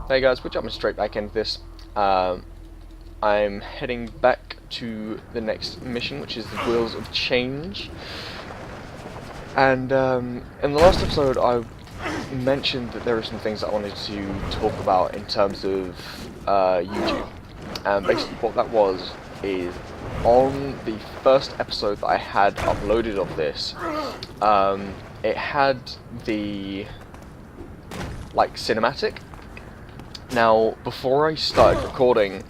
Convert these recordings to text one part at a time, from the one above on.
Hey guys, we're jumping straight back into this. I'm heading back to the next mission, which is the Wheels of Change. And in the last episode I mentioned that there were some things that I wanted to talk about in terms of YouTube. And basically what that was is, on the first episode that I had uploaded of this, it had the cinematic. Now, before I started recording,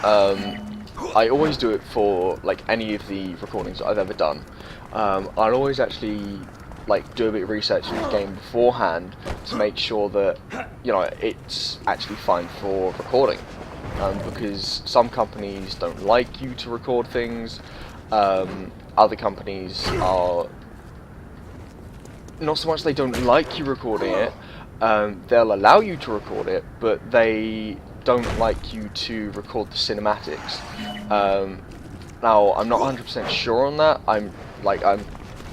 I always do it for any of the recordings that I've ever done. I'll always actually do a bit of research in the game beforehand to make sure that it's actually fine for recording. Because some companies don't like you to record things. Other companies are not so much they don't like you recording it. They'll allow you to record it, but they don't like you to record the cinematics. Now, I'm not 100% sure on that. I'm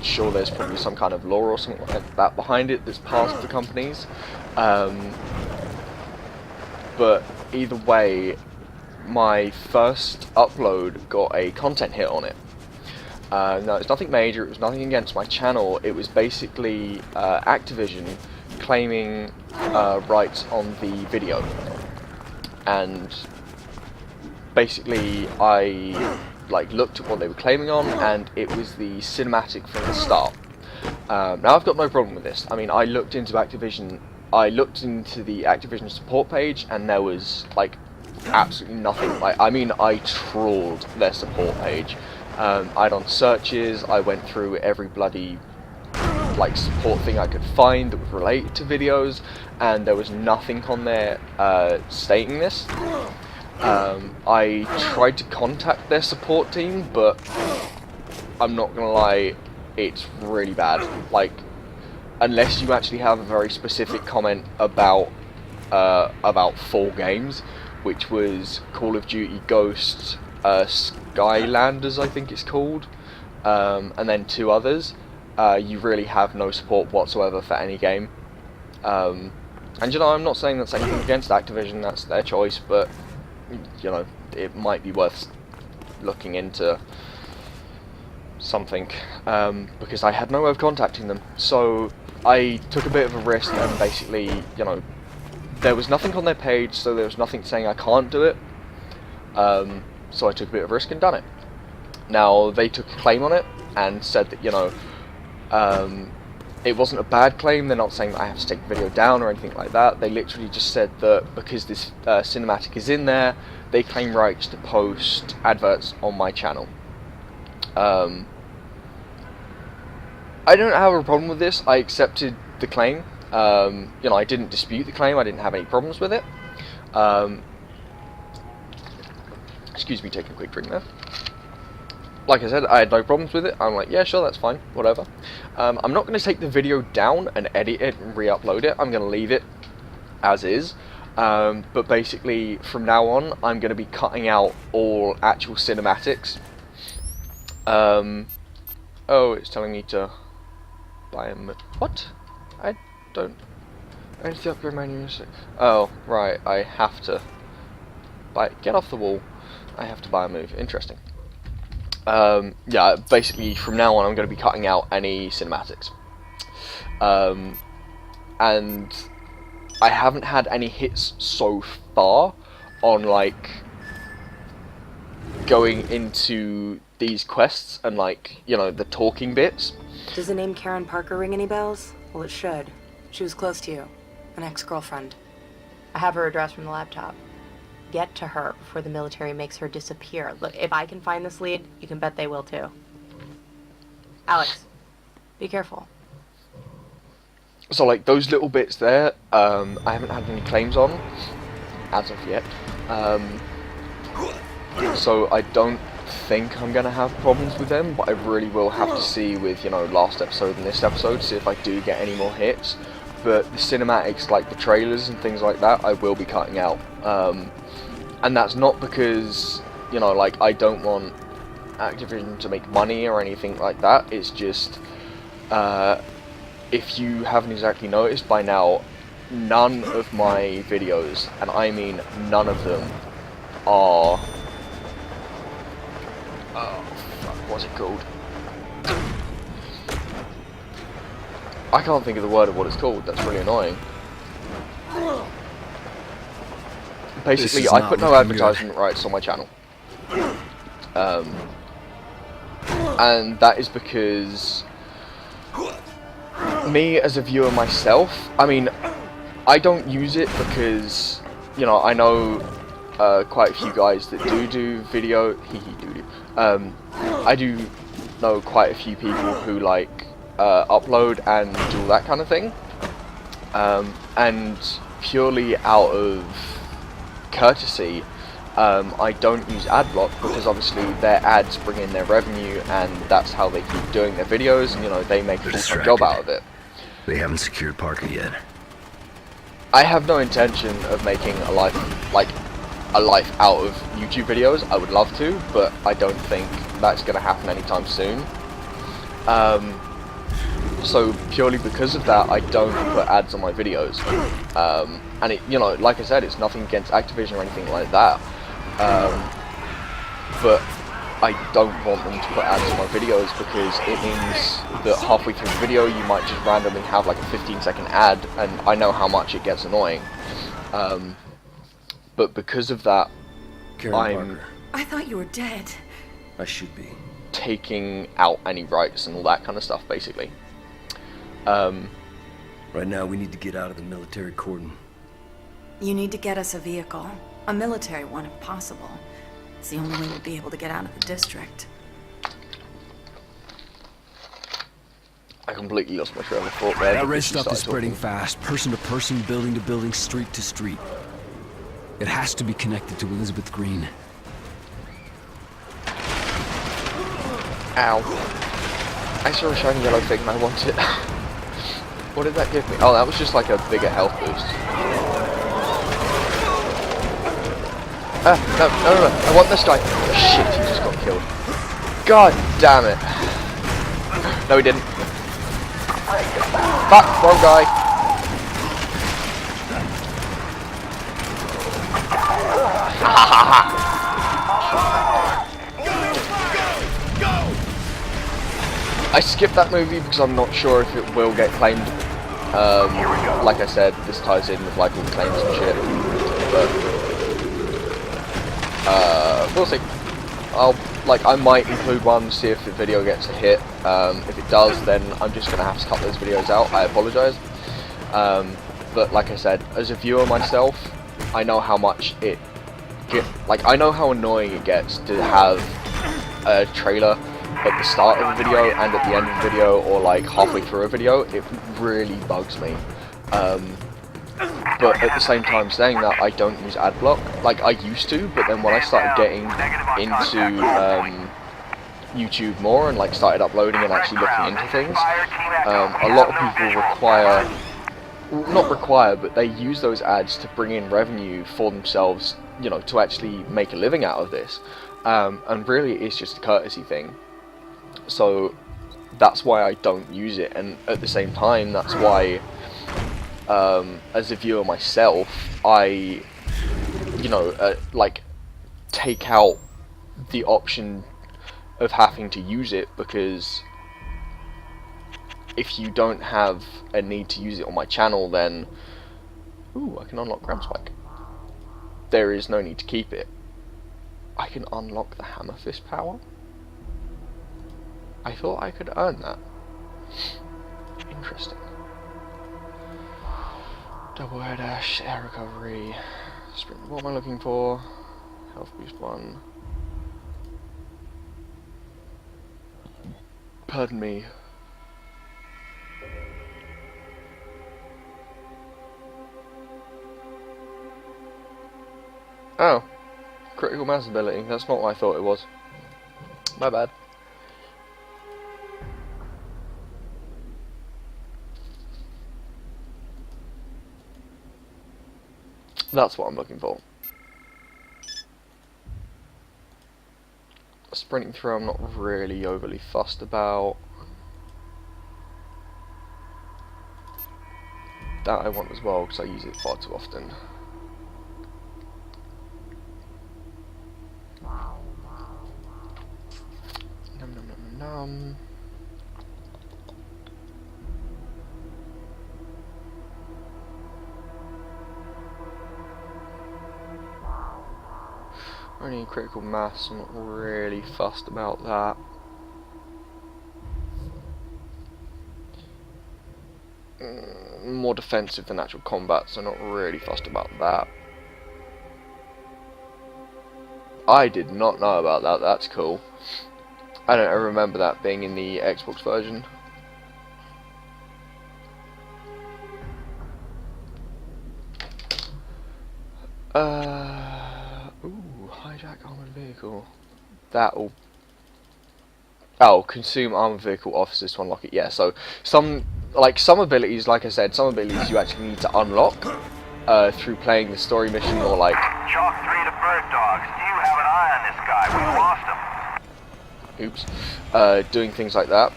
sure there's probably some kind of law or something like that behind it that's passed the companies. But either way, my first upload got a content hit on it. Now, it's nothing major, it was nothing against my channel, it was basically Activision claiming rights on the video. And basically I looked at what they were claiming on, and it was the cinematic from the start. Now, I've got no problem with this. I mean, I looked into the Activision support page, and there was absolutely nothing. I trawled their support page. I done searches, I went through every bloody support thing I could find that was related to videos, and there was nothing on there stating this. I tried to contact their support team, but I'm not gonna lie, it's really bad. Unless you actually have a very specific comment about 4 games, which was Call of Duty Ghosts, Skylanders I think it's called, and then 2 others, you really have no support whatsoever for any game. And I'm not saying that's anything against Activision, that's their choice, but it might be worth looking into something, because I had no way of contacting them. So I took a bit of a risk, and basically, there was nothing on their page, so there was nothing saying I can't do it. So I took a bit of a risk and done it. Now, they took a claim on it and said that, it wasn't a bad claim. They're not saying that I have to take the video down or anything like that. They literally just said that because this cinematic is in there, they claim rights to post adverts on my channel. I don't have a problem with this. I accepted the claim. I didn't dispute the claim. I didn't have any problems with it. Excuse me, taking a quick drink there. Like I said, I had no problems with it. I'm like, yeah, sure, that's fine, whatever. I'm not going to take the video down and edit it and re-upload it. I'm going to leave it as is. But basically, from now on, I'm going to be cutting out all actual cinematics. Oh, it's telling me to buy a what? I need to upgrade my new... Oh, right, I have to buy... Get off the wall. I have to buy a move. Interesting. Yeah, basically from now on I'm going to be cutting out any cinematics. And I haven't had any hits so far on going into these quests and the talking bits. Does the name Karen Parker ring any bells? Well, it should. She was close to you. An ex-girlfriend. I have her address from the laptop. Get to her before the military makes her disappear. Look, if I can find this lead, you can bet they will too. Alex, be careful. So those little bits there, I haven't had any claims on as of yet. So I don't think I'm gonna have problems with them, but I really will have to see with last episode and this episode, see if I do get any more hits. But the cinematics, the trailers and things like that, I will be cutting out. And that's not because, I don't want Activision to make money or anything like that. It's just, if you haven't exactly noticed by now, none of my videos, and I mean none of them, are... Oh, fuck, what's it called? I can't think of the word of what it's called, that's really annoying. Basically, I put no advertisement rights on my channel. And that is because me as a viewer myself, I mean, I don't use it because, you know, I know quite a few guys that do video, I do know quite a few people who like upload and do all that kind of thing, and purely out of courtesy, I don't use adblock because obviously their ads bring in their revenue and that's how they keep doing their videos, and you know, they make a full-time job out of it. They haven't secured Parker yet. I have no intention of making a life out of YouTube videos. I would love to, but I don't think that's going to happen anytime soon. So purely because of that, I don't put ads on my videos. And it, you know, like I said, it's nothing against Activision or anything like that. But I don't want them to put ads on my videos because it means that halfway through the video you might just randomly have like a 15-second ad, and I know how much it gets annoying. But because of that, I thought you were dead. I should be. Taking out any rights and all that kind of stuff, basically. Right now we need to get out of the military cordon. You need to get us a vehicle. A military one, if possible. It's the only way we'll be able to get out of the district. I completely lost my trail of thought there. That red stuff is spreading fast, person to person, building to building, street to street. It has to be connected to Elizabeth Green. Ow. I saw a shiny yellow thing and I want it. What did that give me? Oh, that was just like a bigger health boost. No, I want this guy. Shit, he just got killed. God damn it. No, he didn't. Fuck, wrong guy. I skipped that movie because I'm not sure if it will get claimed. Like I said, this ties in with like all the claims and shit. But we'll see. I might include one, see if the video gets a hit. If it does, then I'm just gonna have to cut those videos out. I apologise. But like I said, as a viewer myself, I know how much I know how annoying it gets to have a trailer at the start of a video and at the end of a video, or like halfway through a video. It really bugs me. But at the same time, saying that, I don't use adblock. Like I used to, but then when I started getting into YouTube more and like started uploading and actually looking into things, a lot of people not require, but they use those ads to bring in revenue for themselves, you know, to actually make a living out of this. And really it's just a courtesy thing. So that's why I don't use it, and at the same time, that's why as a viewer myself, I, you know, like take out the option of having to use it, because if you don't have a need to use it on my channel, then ooh, I can unlock Gram Spike. There is no need to keep it. I can unlock the Hammer Fist power? I thought I could earn that. Interesting. Double air dash, air recovery, sprint. What am I looking for? Health boost 1. Pardon me. Oh, critical mass ability. That's not what I thought it was. My bad. That's what I'm looking for. Sprinting through, I'm not really overly fussed about. that I want as well, because I use it far too often. Num num num num. Only critical mass, I'm not really fussed about that. More defensive than actual combat, so not really fussed about that. I did not know about that, that's cool. I don't remember that being in the Xbox version. Ooh, hijack armored vehicle. That'll... Oh, consume armored vehicle officers to unlock it. Yeah, so some abilities, like I said, some abilities you actually need to unlock through playing the story mission, or like... Chalk 3 to bird dogs. Do you have an eye on this guy? We lost him. Oops. Doing things like that.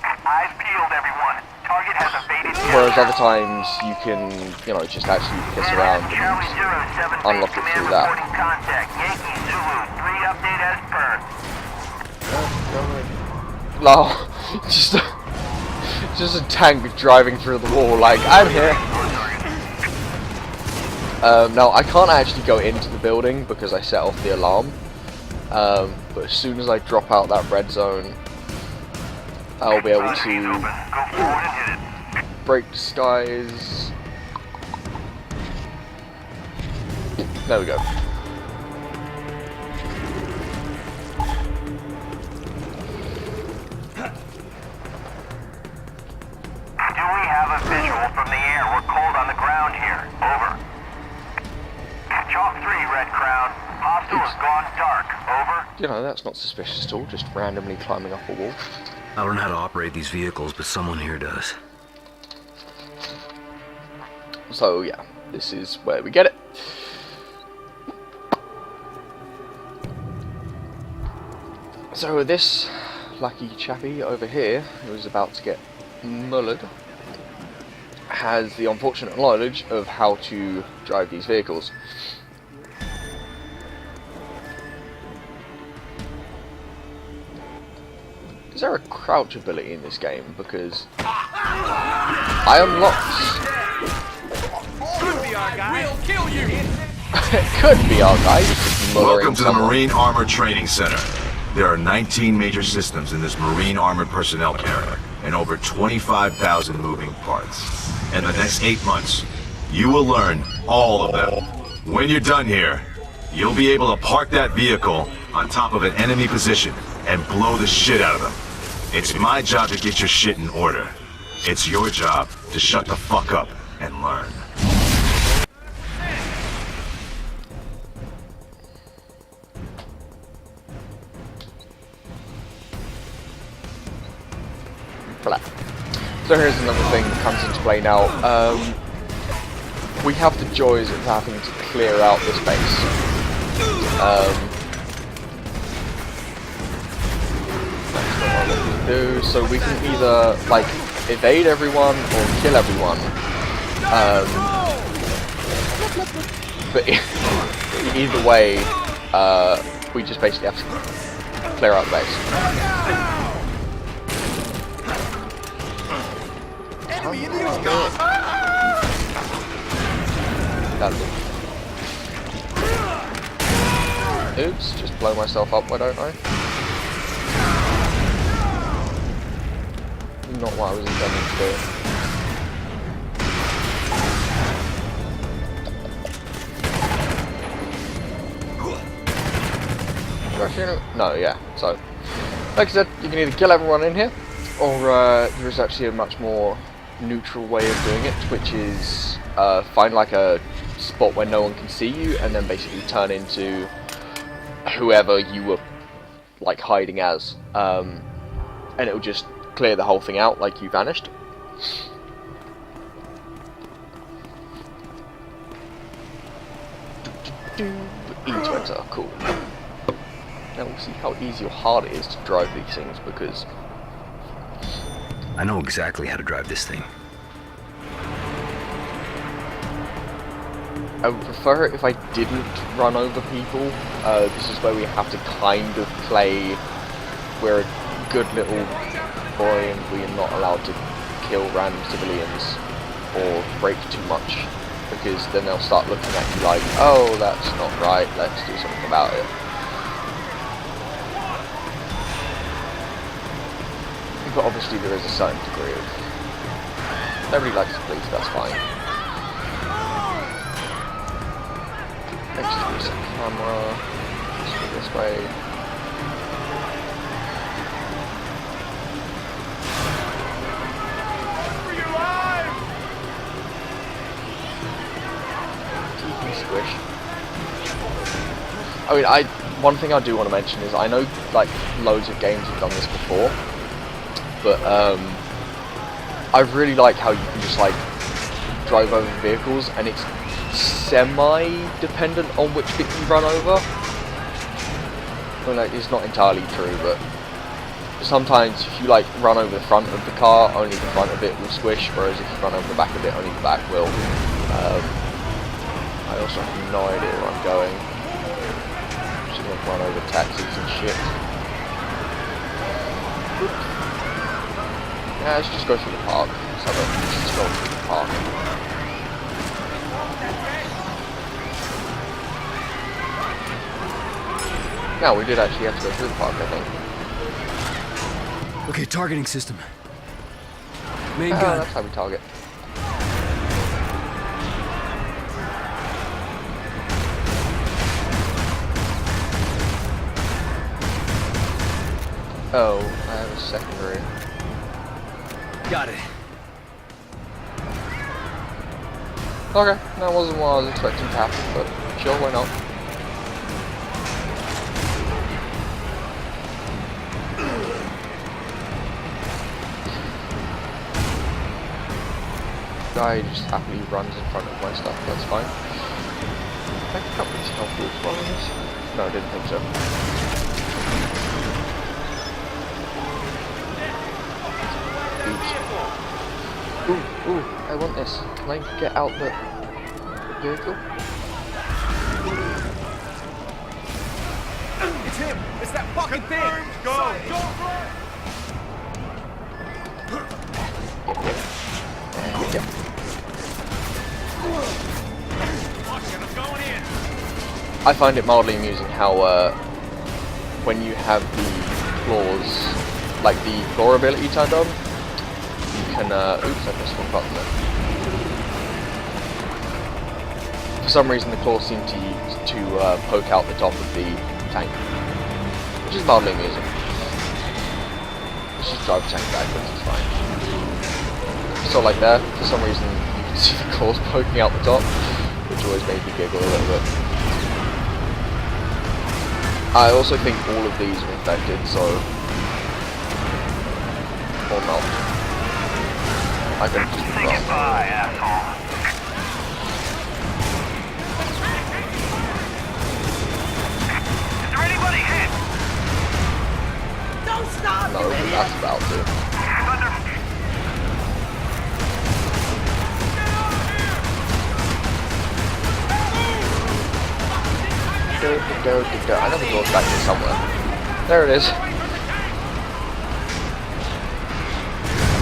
Eyes peeled, everyone. Target has evaded. Whereas other times you can, you know, just actually piss around and unlock it through that. Contact. Yankee Zulu. 3 update as per. No, just a tank driving through the wall. Like, I'm here. Now I can't actually go into the building because I set off the alarm. But as soon as I drop out that red zone, I'll be able to break disguise. There we go. Do we have a visual from the air? We're cold on the ground here. Over. Chalk 3, Red Crown. Hostile has gone dark. Over. You know, that's not suspicious at all, just randomly climbing up a wall. I don't know how to operate these vehicles, but someone here does. So yeah, this is where we get it. So this lucky chappie over here, who's about to get mullered, has the unfortunate knowledge of how to drive these vehicles. Is there a crouch ability in this game? Because I unlocked... Could be our guy. We'll kill you. It could be our guy. Welcome to the Marine Armor Training Center. There are 19 major systems in this Marine Armored Personnel carrier, and over 25,000 moving parts. In the next 8 months, you will learn all of them. When you're done here, you'll be able to park that vehicle on top of an enemy position and blow the shit out of them. It's my job to get your shit in order. It's your job to shut the fuck up and learn. So here's another thing that comes into play now. We have the joys of having to clear out this base. That's not what I wanted to do. So we can either like evade everyone or kill everyone. But either way, we just basically have to clear out the base. Oops, just blow myself up, why don't I? Not what I was intending to do. No, yeah, so like I said, you can either kill everyone in here, or there is actually a much more neutral way of doing it, which is find like a spot where no one can see you and then basically turn into whoever you were like hiding as, and it'll just clear the whole thing out like you vanished. E to enter, cool. Now we'll see how easy or hard it is to drive these things, because I know exactly how to drive this thing. I would prefer it if I didn't run over people. This is where we have to kind of play we're a good little boy and we are not allowed to kill random civilians or break too much, because then they'll start looking at you like, oh, that's not right, let's do something about it. But obviously there is a certain degree of... Nobody likes the police, that's fine. Let's just use the camera. Let's go this way. Squish. I mean, one thing I do want to mention is I know like loads of games have done this before, but I really like how you can just like drive over vehicles and it's semi-dependent on which bit you run over. I mean, like, it's not entirely true, but sometimes if you like run over the front of the car, only the front of it will squish, whereas if you run over the back of it, only the back will. I also have no idea where I'm going. I'm just gonna run over taxis and shit. Yeah, let's just go through the park. Let's go through the park. No, we did actually have to go through the park, I think. Okay, targeting system. Main gun. That's how we target. Oh, I have a secondary. Got it. Okay, that wasn't what I was expecting to happen, but sure, why not? Guy just happily runs in front of my stuff, that's fine. I think company's healthy as well in this. No, I didn't think so. Ooh, I want this. Can I get out the vehicle? It's him! It's that fucking thing! Go! Yeah. I find it mildly amusing how when you have the claws, like the claw ability turned on, you can, oops, I pressed one button there. For some reason the claws seem to poke out the top of the tank, which is mildly amusing. Let's just drive the tank backwards, it's fine. So like there, for some reason you can see the claws poking out the top, which always made me giggle a little bit. I also think all of these are infected, so... or not. I can just be wrong. Goodbye, asshole. Is there anybody hit? Don't stop! No, but that's about to. I know the door's back here somewhere. There it is.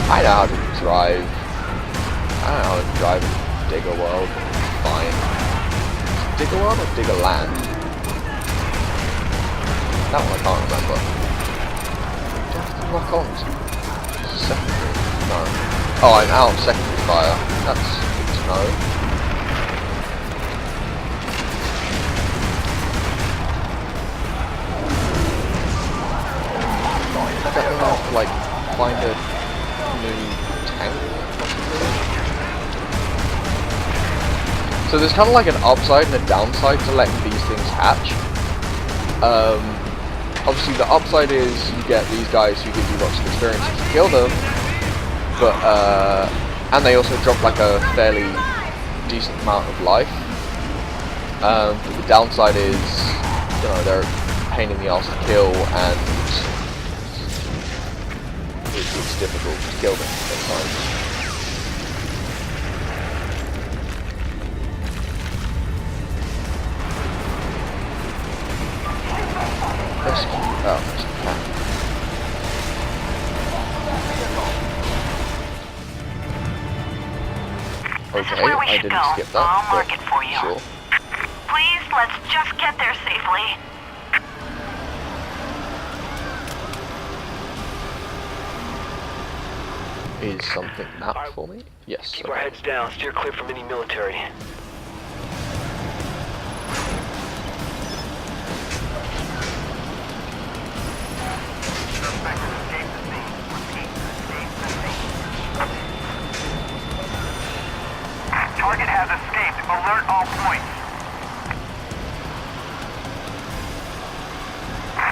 I know how to drive. I don't know how to drive Digger World. Fine. Digger World or Digger Land? That one I can't remember. Do I have to lock on to secondary? No. Oh, I'm out of secondary fire. That's good to know. I don't know how to, like, find a new tank, possibly. So there's kind of like an upside and a downside to letting these things hatch. Obviously the upside is you get these guys who give you lots of experience if you kill them, but, and they also drop like a fairly decent amount of life. But the downside is, you know, they're a pain in the arse to kill, and it's difficult to kill them sometimes. Rescue. Oh, there's a cat. Okay, I didn't skip that. I'll mark it for you. Sure. Please, let's just get there safely. Is something mapped for me? Yes. Keep our heads down. Steer clear from any military. Target has escaped. Alert all points.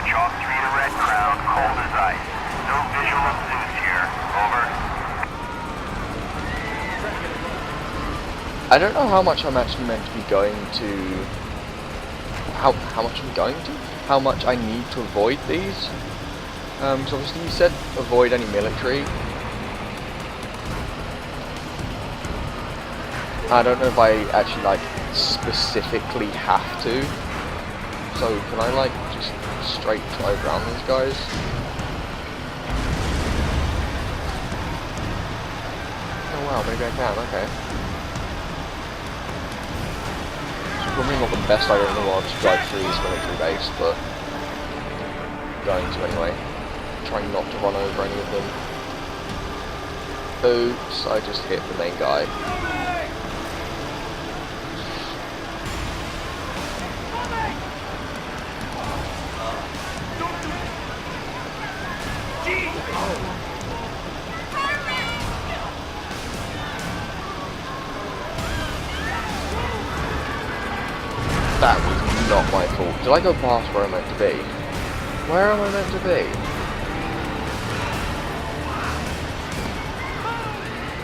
Chalk 3 to Red Crown. Cold as ice. No visual of Zeus here. Over. I don't know how much I'm actually meant to be going to... How much I'm going to? How much I need to avoid these? So obviously you said avoid any military. I don't know if I actually like specifically have to. So can I like just straight drive around these guys? Oh wow, maybe I can, okay. It's probably not the best idea in the world to drive through this military base, but I'm going to anyway. Trying not to run over any of them. Oops, I just hit the main guy. That was not my fault. Did I go past where I'm meant to be? Where am I meant to be?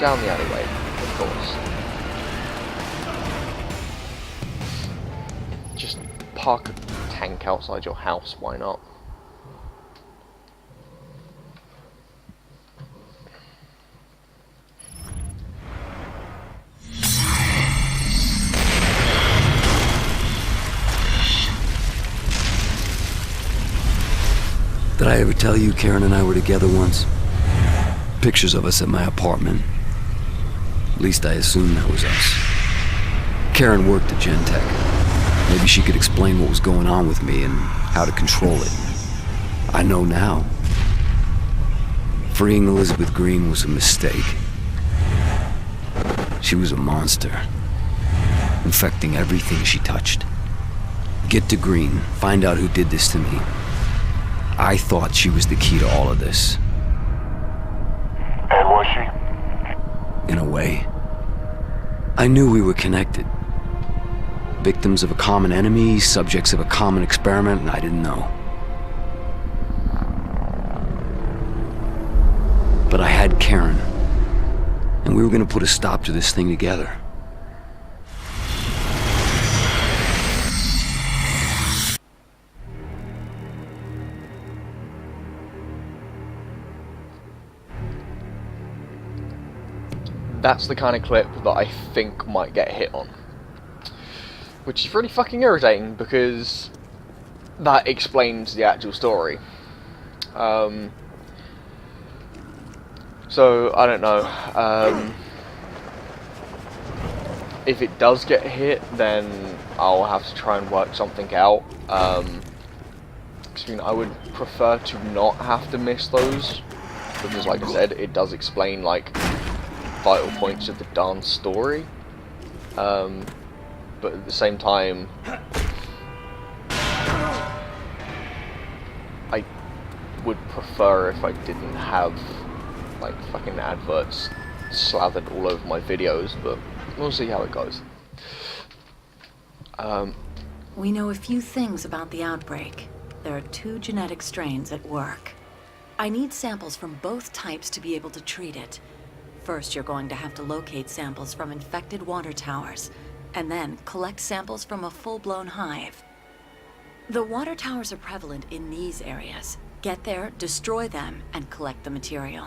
Down the alleyway, of course. Just park a tank outside your house, why not? Did I ever tell you Karen and I were together once? Pictures of us at my apartment. At least I assumed that was us. Karen worked at Gentech. Maybe she could explain what was going on with me and how to control it. I know now. Freeing Elizabeth Green was a mistake. She was a monster, infecting everything she touched. Get to Green, find out who did this to me. I thought she was the key to all of this. And was she? In a way. I knew we were connected. Victims of a common enemy, subjects of a common experiment, and I didn't know. But I had Karen, and we were gonna put a stop to this thing together. That's the kind of clip that I think might get hit on. Which is really fucking irritating because that explains the actual story. So, I don't know. If it does get hit, then I'll have to try and work something out. I would prefer to not have to miss those. Because like I said, it does explain like vital points of the darn story, but at the same time I would prefer if I didn't have like fucking adverts slathered all over my videos, but we'll see how it goes. We know a few things about the outbreak. There are 2 genetic strains at work. I need samples from both types to be able to treat it. First, you're going to have to locate samples from infected water towers, and then collect samples from a full-blown hive. The water towers are prevalent in these areas, Get there, destroy them, and collect the material.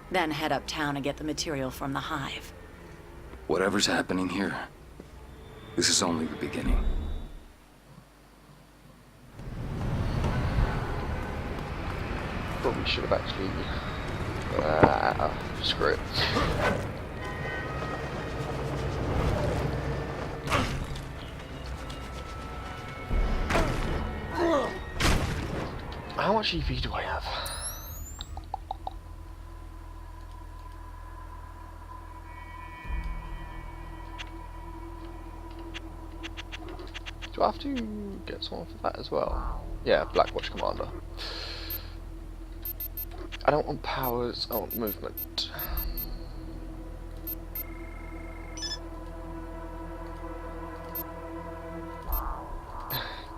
Then head uptown and get the material from the hive. Whatever's happening here, this is only the beginning. Probably should have actually... screw it. How much EV do I have? Do I have to get someone for that as well? Yeah, Blackwatch Commander. I don't want powers, I want movement.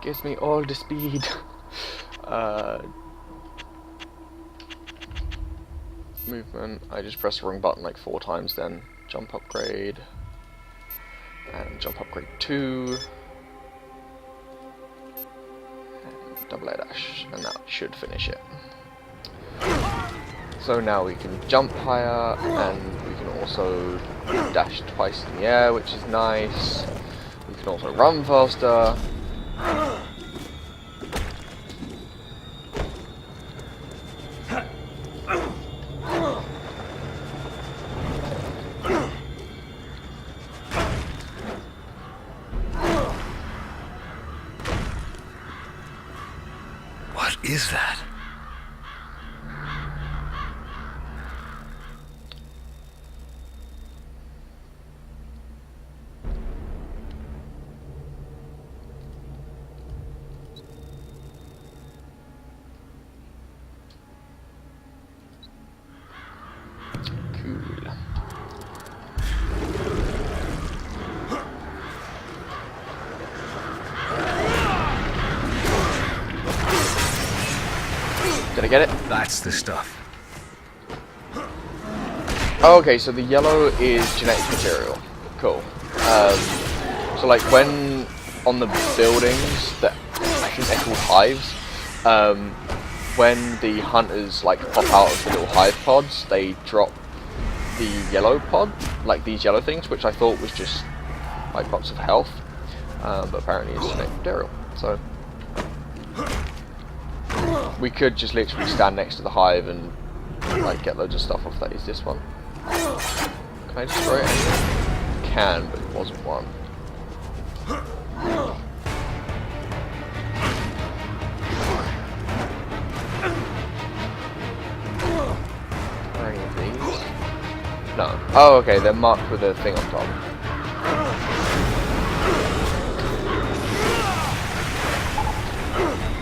Gives me all the speed. Movement, I just press the wrong button like 4 times then. Jump upgrade. And jump upgrade 2. And double air dash. And that should finish it. So now we can jump higher, and we can also dash twice in the air, which is nice. We can also run faster. What is that? Did I get it? That's the stuff. Oh, okay, so the yellow is genetic material. Cool. So like when on the buildings that I think they're called hives, when the hunters like pop out of the little hive pods, they drop the yellow pod, like these yellow things, which I thought was just like pots of health, but apparently it's genetic material. So we could just literally stand next to the hive and like get loads of stuff off that. Is this one? Can I destroy it? Can, but it wasn't one. Are any of these? No. Oh, okay, they're marked with a thing on top.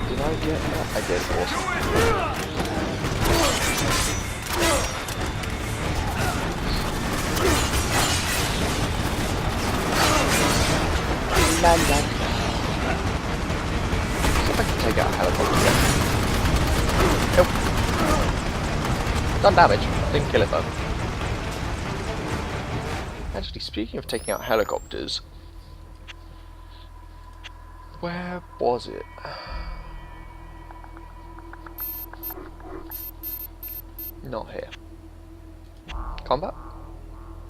Did I get that? I did, awesome. See if I can take out a helicopter yet. Nope. Done damage. Didn't kill it though. Actually, speaking of taking out helicopters, where was it? Not here. Combat?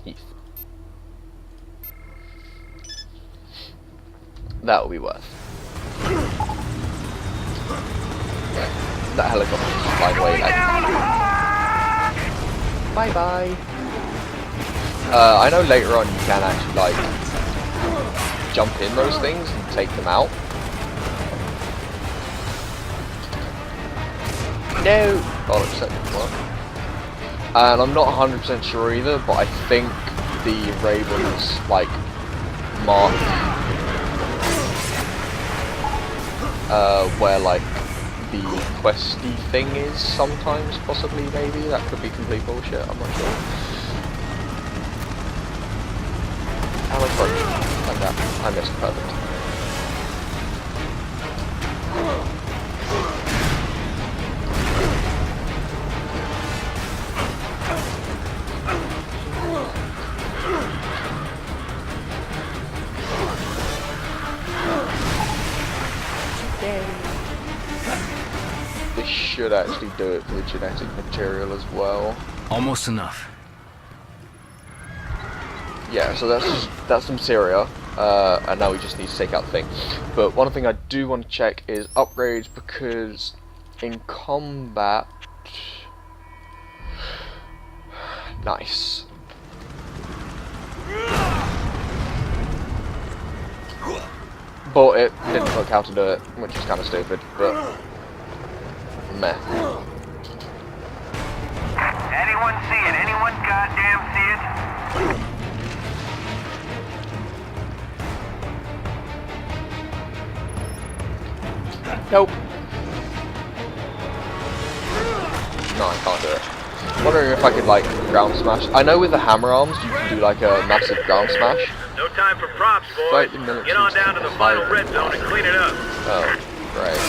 Heath. That will be worth. Yeah, that helicopter is flying away like. Bye bye. I know later on you can actually like jump in those things and take them out. No! Oh, looks like it didn't work. And I'm not 100% sure either, but I think the Ravens like mark where like the questy thing is sometimes, possibly, maybe. That could be complete bullshit, I'm not sure. How approach like that. I missed, perfect. The should actually do it for the genetic material as well. Almost enough. Yeah, so that's some Syria, and now we just need to take out the thing. But one thing I do want to check is upgrades, because in combat... Nice. Bought it, didn't look how to do it, which is kind of stupid, but meh. Anyone see it? Anyone goddamn see it? Nope. No, I can't do it. Wondering if I could like ground smash. I know with the hammer arms you can do like a massive ground smash. No time for props, boys. Get on down to the final red zone and clean it up. Oh, great.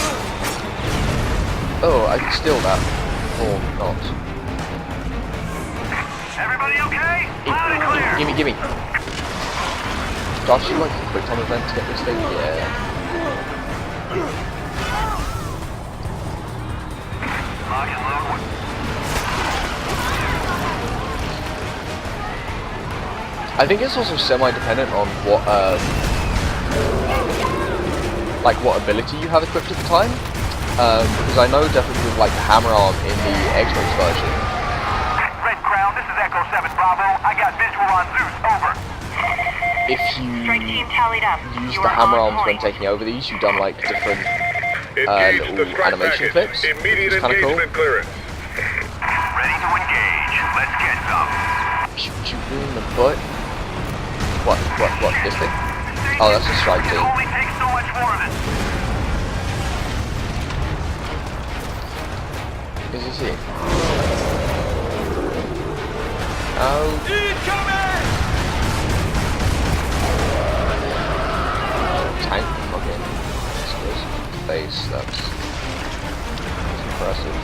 Oh, I can steal that. Or not. Everybody okay? Loud and clear. Gimme. Gosh, you like a quick time event to get this thing? Yeah. Lock and load. I think it's also semi-dependent on what, like what ability you have equipped at the time. Because I know definitely with like the hammer arm in the Xbox version. Red Crown, this is Echo 7 Bravo. I got visual on Zeus. Over. If you use the hammer arms when taking over these, you've done like different little animation clips. It's kind of cool. Ready to engage. Let's get some. Shoot you in the butt. What, this thing? Oh, that's a strike team. It only takes so much more of it. Is this it? Oh. Tank fucking explosive face, that's impressive.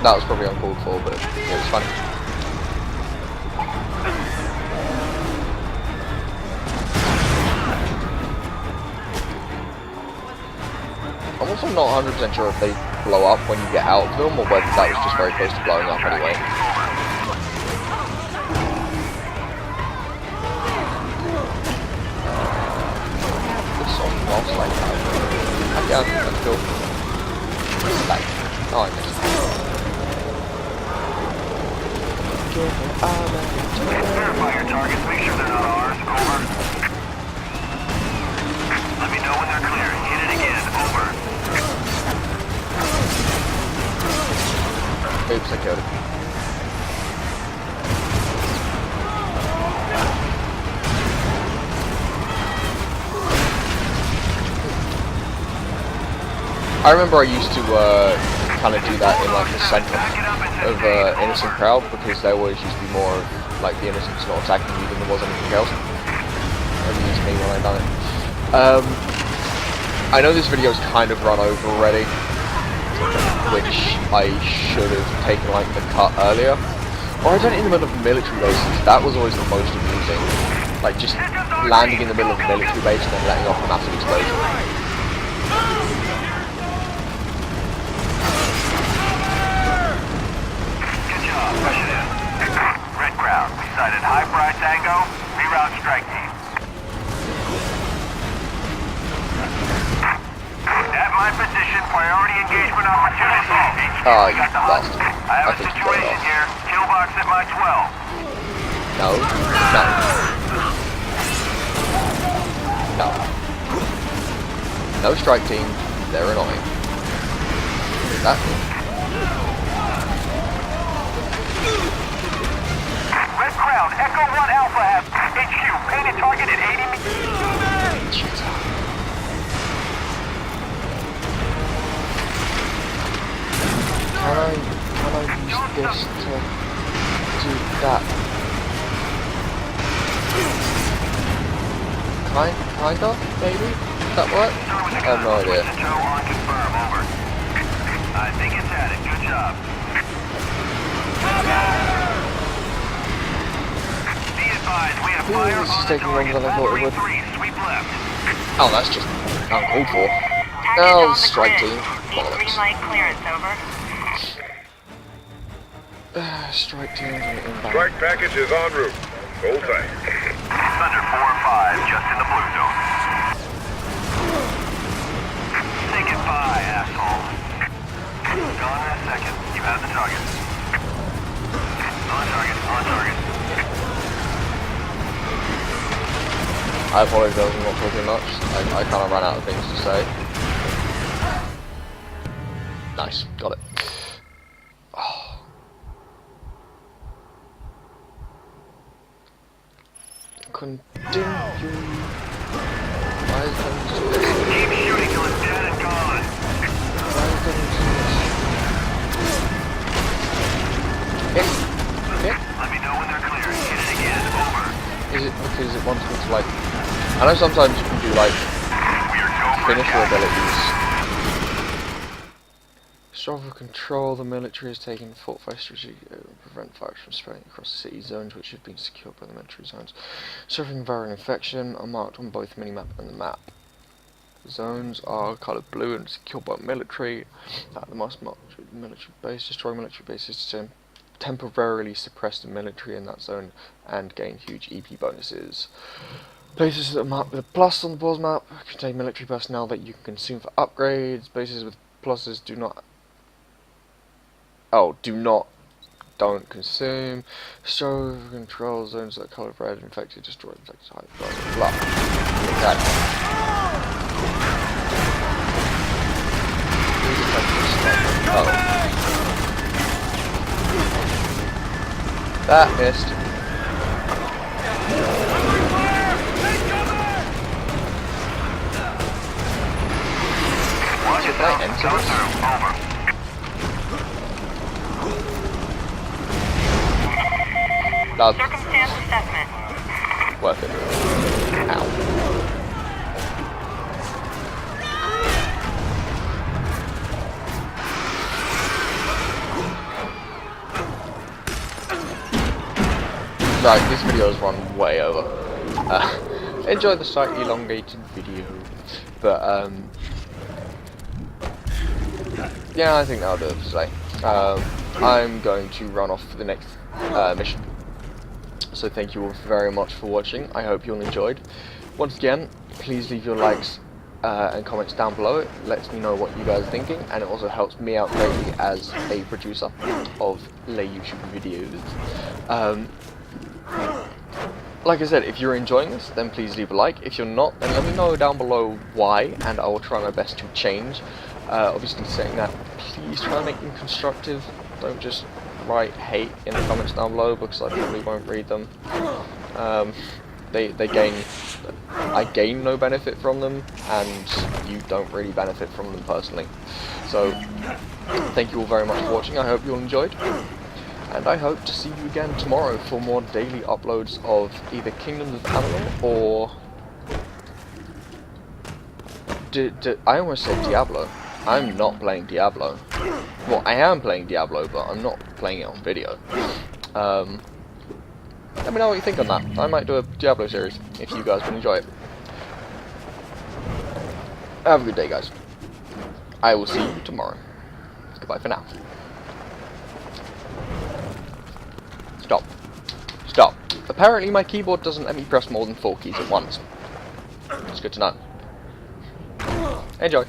That was probably uncalled for, but it was funny. I'm also not 100% sure if they blow up when you get out of them, or whether that was just very close to blowing up anyway. This song was like that. Yeah, that's cool. Like, oh, I missed. Verify your targets. Make sure they're not ours. Over. Let me know when they're clear. Hit it again. Over. Oops, I killed it. I remember I used to kind of do that in like the center of innocent crowd, because there always used to be more of like the innocents not attacking you than there was anything else. That was me when I done it. I know this video's kind of run over already, which I should have taken like the cut earlier. Or I done it in the middle of military bases. That was always the most amusing. Like just landing in the middle of a military base and then letting off a massive explosion. Red Crown, we sighted High Price Tango, reroute strike team. At my position, priority engagement opportunity. Oh, you bastard. I have a situation here. Kill box at my 12. No. No strike team, they're annoying. That Red Crown, Echo 1 Alpha has HQ, painted target at 80 meters. Can I use this to do that? Kind of, maybe? Does that work? I have no idea. I think it's at it. Good job. advised, we have fire This is on the taking longer target. than I thought it would. 3-3, sweep left. Oh, that's just uncalled for. Package Now, on the strike grid. team. Need Bollocks. green light clearance, over. Strike team inbound. Strike package is en route. Hold tight. Thunder 4-5, just in the blue zone. Say goodbye, asshole. Gone in a second. You have the target. On target, on target. I apologize, I'm not talking much. I kind of ran out of things to say. Nice, got it. Oh. Continue. Why is that so this? Keep shooting till it's dead and gone. Why is that so this? Hit. Let me know when they're clear. Hit it again. Over. Is it because it wants me to like... I know sometimes you can do like We are go for finisher attack. abilities. Struggle control, the military is taking fortified strategy to prevent fires from spreading across the city zones which have been secured by the military zones. Suffering viral infection are marked on both minimap and the map. The zones are coloured blue and secured by military. The must mark military base, destroy military bases to temporarily suppress the military in that zone and gain huge EP bonuses. Places that are marked with a plus on the board's map contain military personnel that you can consume for upgrades. Bases with pluses do not. Oh, don't consume. So control zones that are coloured red, infected, destroy, infected, high, blah blah blah. Okay. Oh. That missed. Watch Did it I now. enter Go this? through. Over. That's Circumstance assessment. worth it. Ow. Right, this video has run way over. Enjoy the slightly elongated video, but yeah, I think that'll do it for today. I'm going to run off for the next mission. So thank you all very much for watching. I hope you all enjoyed. Once again, please leave your likes and comments down below. It lets me know what you guys are thinking, and it also helps me out greatly as a producer of lay YouTube videos. Like I said, if you're enjoying this, then please leave a like. If you're not, then let me know down below why, and I will try my best to change. Obviously saying that, please try and make them constructive. Don't just write hate in the comments down below, because I probably won't read them. I gain no benefit from them, and you don't really benefit from them personally. So, thank you all very much for watching. I hope you all enjoyed, and I hope to see you again tomorrow for more daily uploads of either Kingdoms of Amalur or... I almost said Diablo. I'm not playing Diablo. Well, I am playing Diablo, but I'm not playing it on video. Let me know what you think on that. I might do a Diablo series, if you guys would enjoy it. Have a good day, guys. I will see you tomorrow. Goodbye for now. Stop. Stop. Apparently my keyboard doesn't let me press more than 4 keys at once. It's good to know. Enjoy.